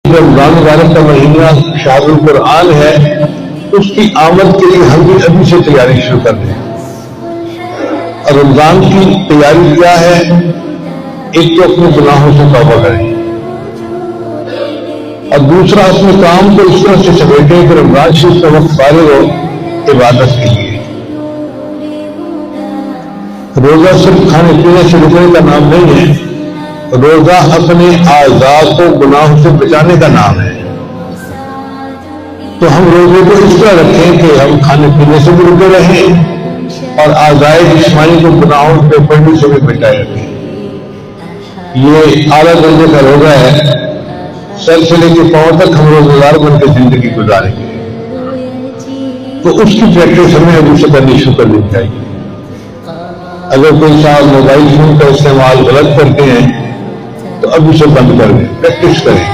رمضان مبارک کا مہینہ شہر القرآن ہے، اس کی آمد کے لیے ہم بھی ابھی سے تیاری شروع کر دیں۔ اور رمضان کی تیاری کیا ہے؟ ایک تو اپنے گناہوں سے توبہ کریں، اور دوسرا اپنے کام کو اس طرح سے سمیٹیں کہ رمضان شریف کا وقت فارغ ہو عبادت کے لیے۔ روزہ صرف کھانے پینے سے رکنے کا نام نہیں ہے، روزہ اپنے اعضاء کو گناہوں سے بچانے کا نام ہے۔ تو ہم روزے کو اس طرح رکھیں کہ ہم کھانے پینے سے بھی رکے رہیں اور اعضاء جسمانی کو گناہوں سے پڑنے سے بھی بچائے رکھیں۔ یہ اعلیٰ درجے کا روزہ ہے، سر سے لے کے پاؤں تک ہم روزگار بن کے زندگی گزاریں گے۔ تو اس کی پریکٹس ہمیں ابھی سے کرنی شروع کر دینی چاہیے۔ اگر کوئی صاحب موبائل فون کا استعمال غلط کرتے ہیں تو ابھی سے بند کر دیں، پریکٹس کریں۔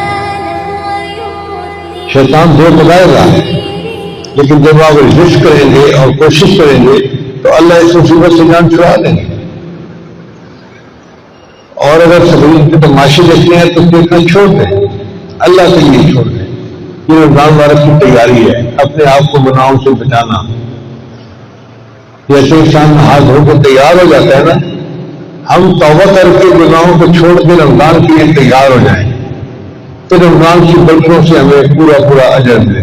شیطان زور لگائے گا، لیکن جب آپ ریزسٹ کریں گے اور کوشش کریں گے تو اللہ اس مصیبت سے جان چھڑا دیں گے۔ اور اگر سبھی کے تماشے دیکھتے ہیں تو دیکھنا چھوڑ دیں، اللہ کے لیے چھوڑ دیں۔ یہ رمضان مبارک کی تیاری ہے، اپنے آپ کو گناہوں سے بچانا۔ جیسے انسان نہا دھو کے تیار ہو جاتا ہے نا، ہم توبہ کر کے گناہوں کو چھوڑ کے رمضان کے لیے تیار ہو جائیں تو رمضان کی برکتوں سے ہمیں پورا اجر ملے۔